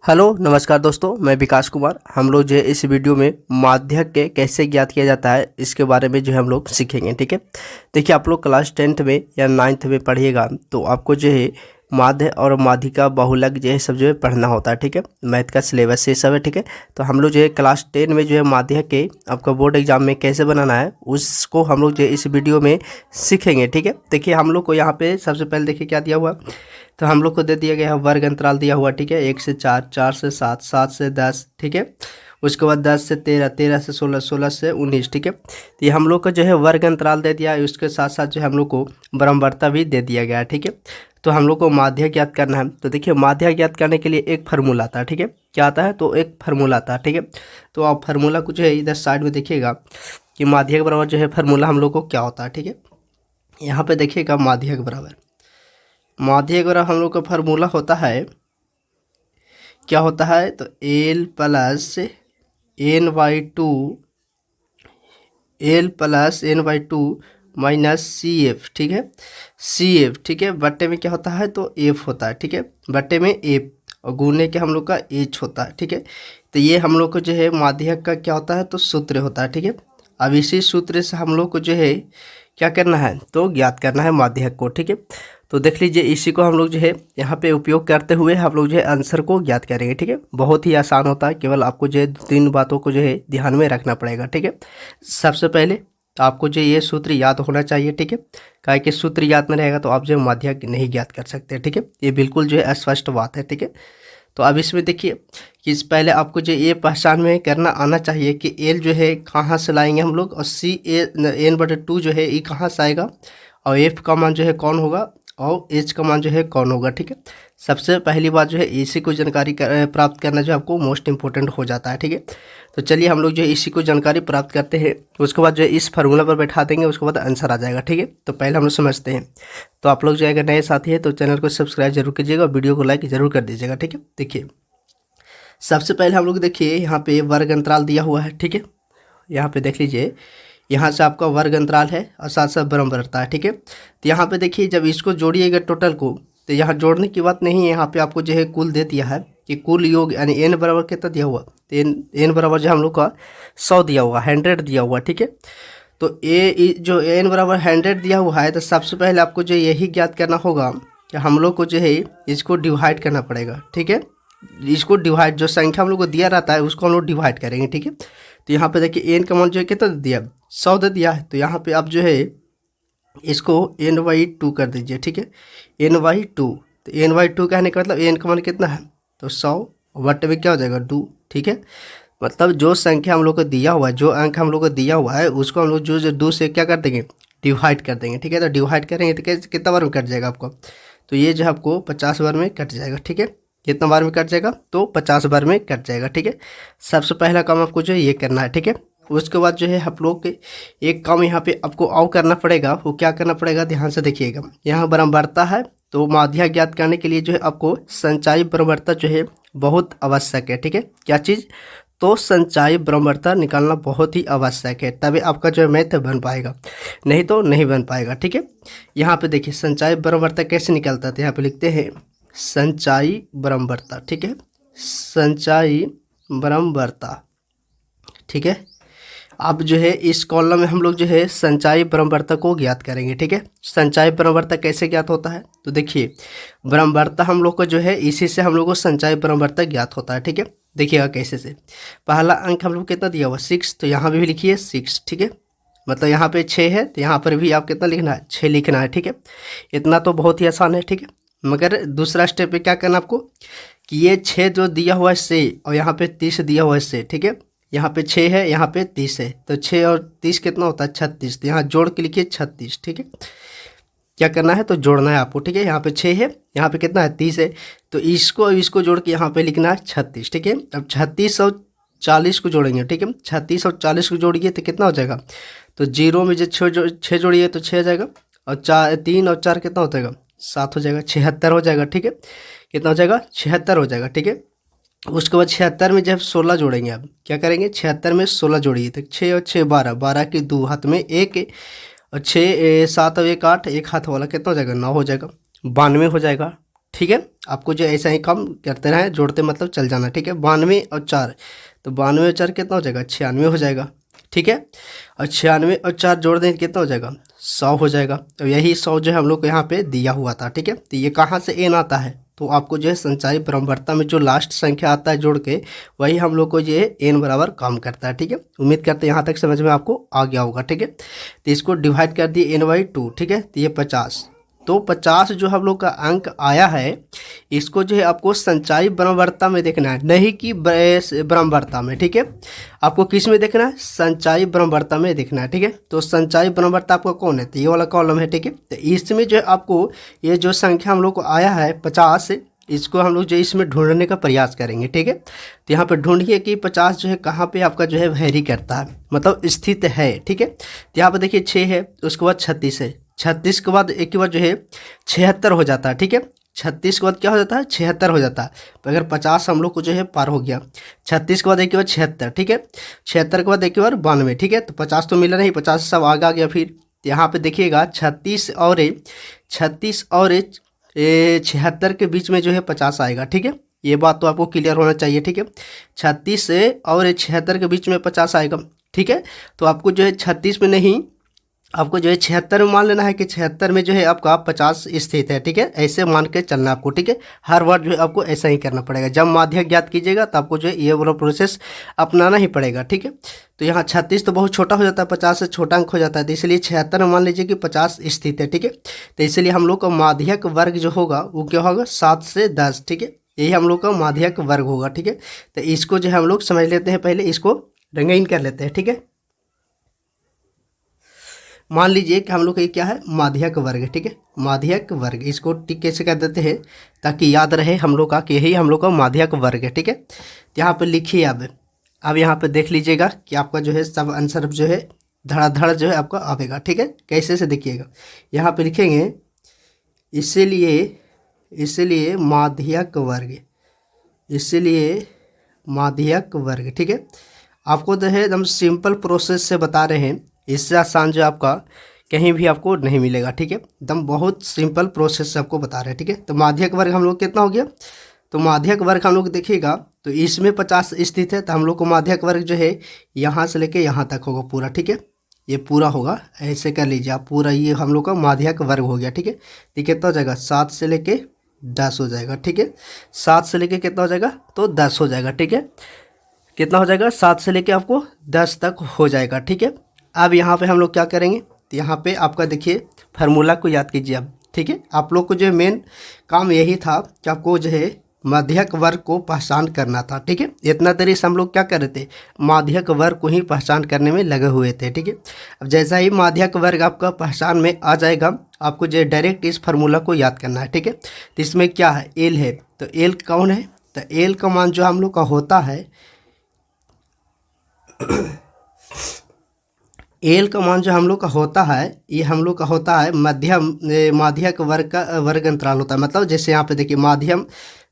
Hello नमस्कार दोस्तों, मैं विकास कुमार। हम लोग जो है इस वीडियो में माध्यक के कैसे ज्ञात किया जाता है इसके बारे में जो है हम लोग सीखेंगे। ठीक है, देखिए आप लोग क्लास 10th में या 9th में पढ़िएगा तो आपको जो है माध्य और माध्यिका बहुलक जो है सब जो है पढ़ना होता है। ठीक है, मैथ का सिलेबस ये सब है। ठीक है, तो हम लोग जो है क्लास 10 में जो है माध्यक के आपका बोर्ड एग्जाम में कैसे बनाना है उसको हम लोग जो है इस वीडियो में सीखेंगे। ठीक है, देखिए हम लोग को यहाँ पे सबसे पहले देखिए क्या दिया हुआ, तो हम लोग को दे दिया गया है वर्ग अंतराल दिया हुआ। ठीक है, 1 से 4, 4 से 7, 7 से 10। ठीक है, उसके बाद 10 से 13, 13 से 16, 16 से 19। ठीक है, तो ये हम लोग को जो है वर्ग अंतराल दे दिया है, उसके साथ साथ जो है हम लोग को बराबरता भी दे दिया गया है। ठीक है, तो हम लोग को माध्य ज्ञात करना है। तो देखिए माध्य ज्ञात करने के लिए एक फार्मूला आता है। ठीक है, क्या आता है, तो एक फार्मूला आता है। ठीक है, तो आप फार्मूला को जो है इधर साइड में देखिएगा कि माध्य के बराबर जो है फार्मूला हम लोग को क्या होता है। ठीक है, यहाँ पे देखिएगा माध्य के बराबर हम लोग का फार्मूला होता है, क्या होता है, तो L plus N by two minus C F. ठीक है, सी एफ। ठीक है, बट्टे में क्या होता है, तो एफ होता है। ठीक है, बट्टे में एफ और गुने के हम लोग का एच होता है। ठीक है, तो ये हम लोग को जो है माध्यक का क्या होता है, तो सूत्र होता है। ठीक है, अब इसी सूत्र से हम लोग को जो है क्या करना है, तो ज्ञात करना है माध्यक को। ठीक है, तो देख लीजिए इसी को हम लोग जो है यहाँ पे उपयोग करते हुए हम लोग जो है आंसर को ज्ञात करेंगे। ठीक है, बहुत ही आसान होता है, केवल आपको जो है 3 बातों को जो है ध्यान में रखना पड़ेगा। ठीक है, सबसे पहले तो आपको जो ये सूत्र याद होना चाहिए। ठीक है, काहे कि सूत्र याद नहीं रहेगा तो आप जो है माध्यक नहीं ज्ञात कर सकते। ठीक है, ये बिल्कुल जो है स्पष्ट बात है। ठीक है, तो अब इसमें देखिए कि इस पहले आपको जो ये पहचान में करना आना चाहिए कि एल जो है कहाँ से लाएंगे हम लोग, और सी n/2 जो है ये कहाँ से आएगा, और एफ का मान जो है कौन होगा, और एच का मान जो है कौन होगा। ठीक है, सबसे पहली बात जो है इसी को जानकारी प्राप्त करना जो आपको मोस्ट इंपॉर्टेंट हो जाता है। ठीक है, तो चलिए हम लोग जो है इसी को जानकारी प्राप्त करते हैं, उसके बाद जो है इस फार्मूला पर बैठा देंगे, उसके बाद आंसर आ जाएगा। ठीक है, तो पहले हम लोग समझते हैं। तो आप लोग जो अगर नए साथी है तो चैनल को सब्सक्राइब जरूर कीजिएगा, वीडियो को लाइक जरूर कर दीजिएगा। ठीक है, देखिए सबसे पहले हम लोग देखिए यहाँ पे वर्ग अंतराल दिया हुआ है। ठीक है, यहाँ पे देख लीजिए, यहाँ से आपका वर्ग अंतराल है और साथ साथ बराबरता है। ठीक है, तो यहाँ पे देखिए जब इसको जोड़िएगा टोटल को, तो यहाँ जोड़ने की बात नहीं है, यहाँ पे आपको जो है कुल दे दिया है कि कुल योग यानी एन बराबर कितना दिया हुआ, तो एन बराबर जो हम लोग का 100 दिया हुआ, 100 दिया हुआ। ठीक है, तो ए जो एन बराबर 100 दिया हुआ है, तो सबसे पहले आपको जो यही ज्ञात करना होगा कि हम लोग को जो है इसको डिवाइड करना पड़ेगा। ठीक है, इसको डिवाइड जो संख्या हम लोग को दिया रहता है उसको हम लोग डिवाइड करेंगे। ठीक है, तो यहाँ पे देखिए एन का मान जो है कितना दे दिया, 100 दे दिया है, तो यहाँ पे आप जो है इसको n/2 कर दीजिए। ठीक है, n/2, तो n/2 कहने का मतलब एन का मान कितना है, तो 100 बटे में क्या हो जाएगा 2। ठीक है, मतलब जो संख्या हम लोग को दिया हुआ है, जो अंक हम लोग को दिया हुआ है उसको हम लोग जो 2 से क्या कर देंगे, डिवाइड कर देंगे। ठीक है, तो डिवाइड करेंगे तो कितना बार में कट जाएगा आपको, तो ये जो आपको 50 बार में कट जाएगा। ठीक है, कितना बार में कट जाएगा, तो 50 बार में कट जाएगा। ठीक है, सबसे पहला काम आपको जो है ये करना है। ठीक है, उसके बाद जो है आप लोग के एक काम यहाँ पे आपको और करना पड़ेगा, वो क्या करना पड़ेगा, ध्यान से देखिएगा। यहाँ बराबरता है, तो माध्य ज्ञात करने के लिए जो है आपको संचायी बराबरता जो है बहुत आवश्यक है। ठीक है, क्या चीज़, तो संचायी बराबरता निकालना बहुत ही आवश्यक है, तभी आपका जो है मैथ बन पाएगा, नहीं तो नहीं बन पाएगा। ठीक है, यहाँ पे देखिए संचायी बराबरता कैसे निकलता है, तो यहाँ पे लिखते हैं संचायी बराबरता। ठीक है, संचायी बराबरता। ठीक है, अब जो है इस कॉलम में हम लोग जो है संचायी बराबरता को ज्ञात करेंगे। ठीक है, संचायी बराबरता कैसे ज्ञात होता है, तो देखिए बराबरता हम लोग को जो है इसी से हम लोग को संचायी बराबरता ज्ञात होता है। ठीक है, देखिएगा कैसे से, पहला अंक हम लोग कितना दिया हुआ 6, तो यहाँ भी लिखिए 6। ठीक है, मतलब यहाँ पे 6 है तो यहाँ पर भी आप कितना लिखना है, 6 लिखना है। ठीक है, इतना तो बहुत ही आसान है। ठीक है, मगर दूसरा स्टेप पे क्या करना आपको कि ये 6 जो दिया हुआ है से, और यहाँ पे 30 दिया हुआ है से। ठीक है, यहाँ पे 6 है, यहाँ पे 30 है, तो 6 और 30 कितना होता है 36, तो यहाँ जोड़ के लिखिए 36। ठीक है, क्या करना है, तो जोड़ना है आपको। ठीक है, यहाँ पे 6 है, यहाँ पे कितना है 30 है, तो इसको जोड़ के यहाँ पे लिखना है 36। ठीक है, अब 36 और 40 को जोड़ेंगे। ठीक है, 36 और 40 को जोड़िए तो कितना हो जाएगा, तो जीरो में जो 6 जोड़िए तो 6 आ जाएगा, और 3 और 4 कितना हो जाएगा, 7 हो जाएगा, 76 हो जाएगा। ठीक है, कितना हो जाएगा, 76 हो जाएगा। ठीक है, उसके बाद 76 में जब 16 जोड़ेंगे, आप क्या करेंगे, 76 में 16 जोड़िए तो 6 और 6 12, 12 की 2 हाथ में 1, और 6 7 और 1 8, एक हाथ वाला कितना हो जाएगा, 9 हो जाएगा, 92 हो जाएगा। ठीक है, आपको जो ऐसा ही काम करते रहें, जोड़ते मतलब चल जाना। ठीक है, 92 और 4, तो 92 और 4 कितना हो जाएगा, 96 हो जाएगा। ठीक है, और 96 और 4 जोड़ दें कितना हो जाएगा, 100 हो जाएगा। तो यही 100 जो है हम लोग को यहाँ पे दिया हुआ था। ठीक है, तो ये कहाँ से एन आता है, तो आपको जो है संचारी ब्रह्मवर्ता में जो लास्ट संख्या आता है जोड़ के, वही हम लोग को ये एन बराबर काम करता है। ठीक है, उम्मीद करते हैं यहाँ तक समझ में आपको आ गया होगा। ठीक है, तो इसको डिवाइड कर दिए n/2। ठीक है, तो ये 50, तो 50 जो हम लोग का अंक आया है, इसको जो है आपको संचारी ब्रह्मवर्ता में देखना है, नहीं कि ब्रह्मवर्ता में। ठीक है, आपको किस में देखना है, संचारी ब्रह्मवर्ता में देखना है। ठीक है, तो संचारी ब्रह्मवर्ता आपका कौन है, तो ये वाला कॉलम है। ठीक है, तो इसमें जो है आपको ये जो संख्या हम लोग को आया है 50, इसको हम लोग जो इसमें ढूंढने का प्रयास करेंगे। ठीक है, तो यहाँ पे ढूंढिए कि 50 जो है कहाँ पे आपका जो है वेरी करता है, मतलब स्थित है। ठीक है, तो यहाँ पे देखिए 6 है, उसके बाद 36 है, 36 के बाद एक के बाद जो है 76 हो जाता है। ठीक है, 36 के बाद क्या हो जाता है, 76 हो जाता है। तो अगर 50 हम लोग को जो है पार हो गया, 36 के बाद एक के बाद 76। ठीक है, 76 के बाद एक के बाद 92। ठीक है, तो 50 तो मिला नहीं, 50 सब आगे आ गया। फिर यहाँ पे देखिएगा 36 और 76 के बीच में जो है 50 आएगा। ठीक है, ये बात तो आपको क्लियर होना चाहिए। ठीक है, 36 से और 76 के बीच में 50 आएगा। ठीक है, तो आपको जो है 36 में नहीं, आपको जो है 76 में मान लेना है कि 76 में जो है आपका 50 स्थित है। ठीक है, ऐसे मान के चलना आपको। ठीक है, हर बार जो है आपको ऐसा ही करना पड़ेगा। जब माध्यक ज्ञात कीजिएगा तो आपको जो है ये वाला प्रोसेस अपनाना ही पड़ेगा। ठीक है, तो यहाँ 36 तो बहुत छोटा हो जाता है, 50 से छोटा अंक हो जाता है, तो इसलिए 76 में मान लीजिए कि 50 स्थित है। ठीक है, तो इसलिए हम लोग का माध्यक वर्ग जो होगा वो क्या होगा, 7 से 10। ठीक है, यही हम लोग का माध्यक वर्ग होगा। ठीक है, तो इसको जो है हम लोग समझ लेते हैं, पहले इसको रंगीन कर लेते हैं। ठीक है, मान लीजिए कि हम लोग का ये क्या है, माध्यक वर्ग। ठीक है, माध्यक वर्ग, इसको टिक कैसे कर देते हैं ताकि याद रहे हम लोग का कि यही हम लोग का माध्यक वर्ग है। ठीक है, तो यहाँ पे लिखिए। अब यहाँ पे देख लीजिएगा कि आपका जो है सब आंसर जो है धड़ाधड़ जो है आपका आवेगा। ठीक है, कैसे से देखिएगा, यहाँ पे लिखेंगे इसलिए माध्यक वर्ग, इसलिए माध्यक वर्ग। ठीक है, आपको जो है एकदम सिंपल प्रोसेस से बता रहे हैं, इससे आसान जो आपका कहीं भी आपको नहीं मिलेगा। ठीक है, एकदम बहुत सिंपल प्रोसेस से आपको बता रहे हैं। ठीक है, तो माध्यक वर्ग हम लोग कितना हो गया, तो माध्यक वर्ग हम लोग देखिएगा तो इसमें 50 स्थित है, तो हम लोग को माध्यक वर्ग जो है यहाँ से लेके यहाँ तक होगा पूरा। ठीक है, ये पूरा होगा, ऐसे कर लीजिए आप पूरा, ये हम लोग का माध्यक वर्ग हो गया। ठीक है, तो कितना हो जाएगा, 7 से लेके 10 हो जाएगा। ठीक है, 7 से लेके कितना हो जाएगा, तो 10 हो जाएगा। ठीक है, कितना हो जाएगा, 7 से लेके आपको 10 तक हो जाएगा। ठीक है, अब यहाँ पे हम लोग क्या करेंगे, तो यहाँ पे आपका देखिए फार्मूला को याद कीजिए अब। ठीक है, आप लोग को जो मेन काम यही था कि आपको जो है माध्यक वर्ग को पहचान करना था। ठीक है, इतना देरी से हम लोग क्या कर रहे थे, माध्यक वर्ग को ही पहचान करने में लगे हुए थे। ठीक है, अब जैसा ही माध्यक वर्ग आपका पहचान में आ जाएगा, आपको जो डायरेक्ट इस फार्मूला को याद करना है। ठीक है, तो इसमें क्या है, एल है, तो एल कौन है, तो एल का मान जो हम लोग का होता है, एल का मान जो हम लोग का होता है, ये हम लोग का होता है माध्यक वर्ग का वर्ग अंतराल होता है। मतलब जैसे यहाँ पे देखिए माध्यम,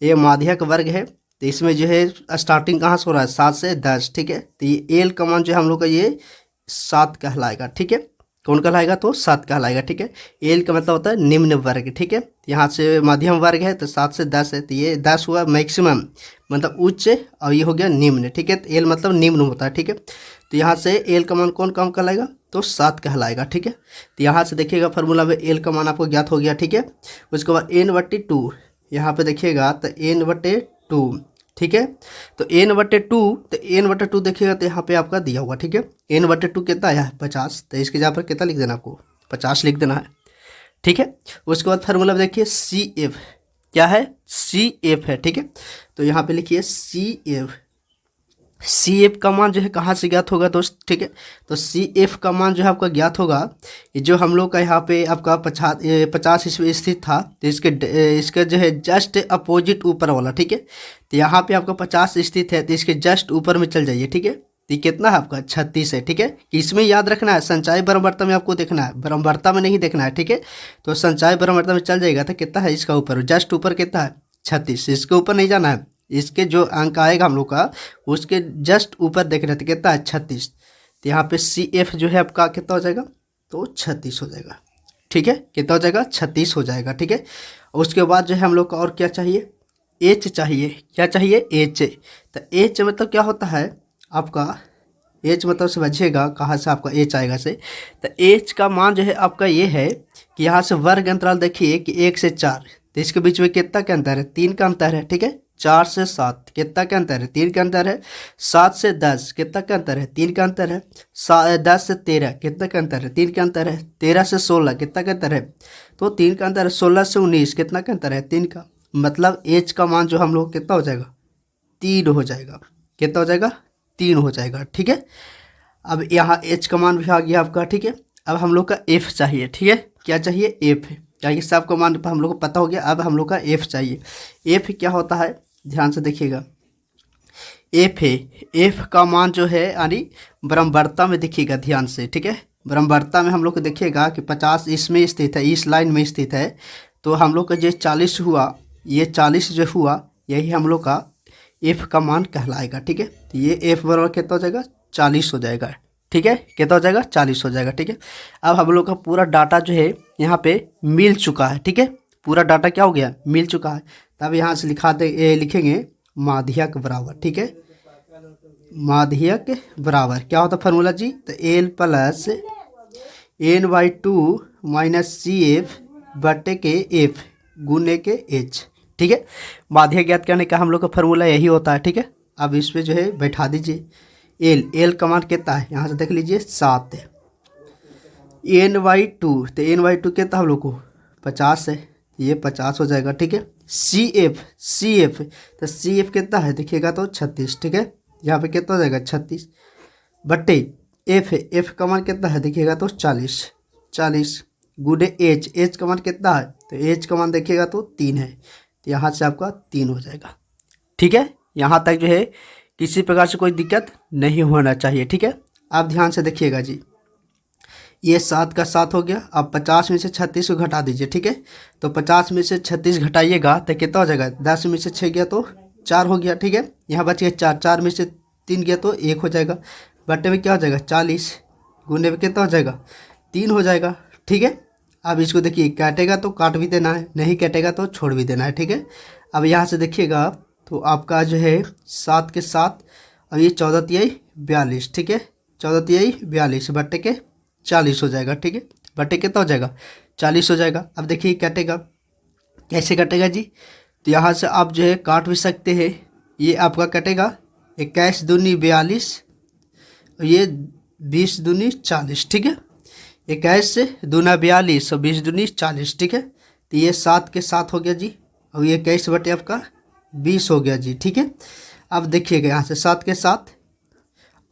ये माध्यक वर्ग है, तो इसमें जो है स्टार्टिंग कहाँ से हो रहा है, 7 से 10। ठीक है, तो ये एल का मान जो हम लोग का ये 7 कहलाएगा। ठीक है, कौन कहलाएगा, तो 7 कहलाएगा। ठीक है, एल का मतलब होता है निम्न वर्ग। ठीक है, यहाँ से मध्यम वर्ग है तो 7 से 10 है, तो ये 10 हुआ मैक्सिमम, मतलब उच्च, और ये हो गया निम्न। ठीक है, तो एल मतलब निम्न होता है। ठीक है, तो यहाँ से एल का मान कौन कम कहलाएगा, तो 7 कहलाएगा। ठीक है, तो यहाँ से देखिएगा फार्मूला में एल का मान आपको ज्ञात हो गया। ठीक है, उसके बाद n/2, यहाँ पे देखिएगा तो n/2। ठीक है, तो n/2, तो n/2 देखिएगा तो यहाँ पे आपका दिया हुआ। ठीक है, n/2 कितना आया है, 50, तो इसके जगह पर कितना लिख देना, आपको 50 लिख देना है। ठीक है, उसके बाद फार्मूला देखिए CF, क्या है, CF है। ठीक है, तो यहाँ पे लिखिए CF का मान जो है कहाँ से ज्ञात होगा दोस्त। ठीक है, तो CF का मान जो है आपका ज्ञात होगा, ये जो हम लोग का यहाँ पे आपका 50 इसमें स्थित था, तो इसके जो है जस्ट अपोजिट ऊपर वाला। ठीक है, तो यहाँ पे आपका 50 स्थित है, तो इसके जस्ट ऊपर में चल जाइए। ठीक है, तो कितना है आपका 36 है। ठीक है, कि इसमें याद रखना है, संचारी ब्रह्मवर्ता में आपको देखना है, ब्रह्मवर्ता में नहीं देखना है। ठीक है, तो संचारी ब्रह्मवर्ता में चल जाएगा तो कितना है, इसका ऊपर जस्ट ऊपर कितना है, 36, इसके ऊपर नहीं जाना है, इसके जो अंक आएगा हम लोग का उसके जस्ट ऊपर देख रहे थे, कितना है, 36। तो यहाँ पे CF जो है आपका कितना हो जाएगा, तो 36 हो जाएगा। ठीक है, कितना हो जाएगा 36 हो जाएगा। ठीक है, उसके बाद जो है हम लोग को और क्या चाहिए, एच चाहिए। क्या चाहिए, एच। तो एच मतलब क्या होता है आपका, एच मतलब समझिएगा कहाँ से आपका एच आएगा से। तो एच का मान जो है आपका ये है कि यहाँ से वर्ग अंतराल देखिए कि 1 से 4, तो इसके बीच में कितना का अंतर है, 3 का अंतर है। ठीक है, 4 से 7 कितना का अंतर है, 3 का अंतर है। 7 से 10 कितना का अंतर है, 3 का अंतर है। 10 से 13 कितना का अंतर है, 3 का अंतर है। 13 से 16 कितना का अंतर है, तो 3 का अंतर है। 16 से 19 कितना का अंतर है, 3 का। मतलब एच का मान जो हम लोग कितना हो जाएगा, 3 हो जाएगा। कितना हो जाएगा, 3 हो जाएगा। ठीक है, अब यहाँ एच का मान भी आ गया आपका। ठीक है, अब हम लोग का एफ चाहिए। ठीक है, क्या चाहिए, एफ। क्या ये सब का मान हम लोग को पता हो गया, अब हम लोग का एफ चाहिए। एफ क्या होता है, ध्यान से देखिएगा, एफ है, एफ का मान जो है यानी बराबरता में देखिएगा ध्यान से। ठीक है, बराबरता में हम लोग को देखिएगा कि 50 इसमें स्थित है, इस लाइन में स्थित है। तो हम लोग का जो 40 हुआ, ये 40 जो हुआ, यही हम लोग का एफ का मान कहलाएगा। ठीक है, तो ये एफ बराबर कितना हो जाएगा, 40 हो जाएगा। ठीक है, कितना हो जाएगा, 40 हो जाएगा। ठीक है, अब हम लोग का पूरा डाटा जो है यहाँ पे मिल चुका है। ठीक है, पूरा डाटा क्या हो गया, मिल चुका है। तब यहाँ से लिखेंगे माध्यक बराबर। ठीक है, माध्यक बराबर क्या होता है फार्मूला जी, तो L plus n/2 minus C F बटे के एफ गुने के एच। ठीक है, माध्यक ज्ञात करने का हम लोग का फार्मूला यही होता है। ठीक है, अब इस पे जो है बैठा दीजिए एल का मान कितना है, यहाँ से देख लीजिए 7 है। n/2 तो n/2 कितना हम लोग को 50 है, ये 50 हो जाएगा। ठीक है, सी एफ तो सी एफ कितना है देखिएगा तो 36। ठीक है, यहाँ पे कितना हो जाएगा 36 बट्टे एफ है, एफ का मान कितना है देखिएगा तो 40 गुने एच का मान कितना है, तो एच का मान देखिएगा तो 3 है, तो यहाँ से आपका 3 हो जाएगा। ठीक है, यहाँ तक जो है किसी प्रकार से कोई दिक्कत नहीं होना चाहिए। ठीक है, आप ध्यान से देखिएगा जी, ये 7 का 7 हो गया। अब 50 में से 36 को घटा दीजिए। ठीक है, तो 50 में से 36 घटाइएगा तो कितना हो जाएगा, 10 में से 6 गया तो 4 हो गया। ठीक है, यहाँ बच गया 4, 4 में से 3 गया तो 1 हो जाएगा। बटे में क्या हो जाएगा 40, गुने में कितना हो जाएगा 3 हो जाएगा। ठीक है, अब इसको देखिए, काटेगा तो काट भी देना है, नहीं काटेगा तो छोड़ भी देना है। ठीक है, अब यहाँ से देखिएगा तो आपका जो है 7 के 7, अब ये 14 तिहाई 42। ठीक है, 14 तिहाई 42 बटे के 40 हो जाएगा। ठीक है, बटे कितना हो जाएगा 40 हो जाएगा। अब देखिए कटेगा, कैसे कटेगा जी, तो यहाँ से आप जो है काट भी सकते हैं। ये आपका कटेगा 21 दूनी 42, और ये 20 दूनी 40। ठीक है, 21 से दूना 42 और 20 दूनी 40। ठीक है, तो ये 7 के 7 हो गया जी, और ये 21 बटे आपका 20 हो गया जी। ठीक है, अब देखिएगा यहाँ से 7 के 7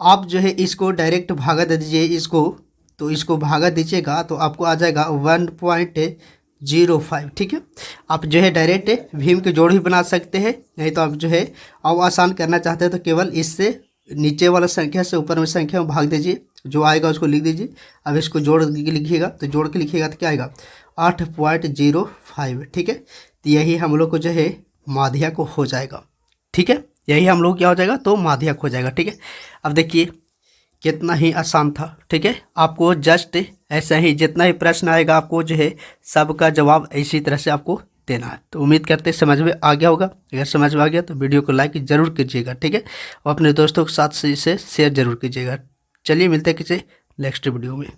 आप जो है इसको डायरेक्ट भागा दे दीजिए इसको, तो इसको भागा दीजिएगा तो आपको आ जाएगा 1.05। ठीक है, आप जो है डायरेक्ट भीम के जोड़ भी बना सकते हैं, नहीं तो आप जो है अब आसान करना चाहते हैं तो केवल इससे नीचे वाला संख्या से ऊपर में संख्या में भाग दीजिए, जो आएगा उसको लिख दीजिए। अब इसको जोड़ के लिखिएगा, तो जोड़ के लिखिएगा तो क्या आएगा 8.05। ठीक है, तो यही हम लोग को जो है माध्यक हो जाएगा। ठीक है, यही हम लोग क्या हो जाएगा तो माध्यक हो जाएगा। ठीक है, अब देखिए कितना ही आसान था। ठीक है, आपको जस्ट ऐसा ही जितना ही प्रश्न आएगा आपको जो है सबका जवाब इसी तरह से आपको देना है। तो उम्मीद करते हैं समझ में आ गया होगा। अगर समझ में आ गया तो वीडियो को लाइक जरूर कीजिएगा। ठीक है, और अपने दोस्तों के साथ इसे शेयर जरूर कीजिएगा। चलिए मिलते हैं किसी नेक्स्ट वीडियो में।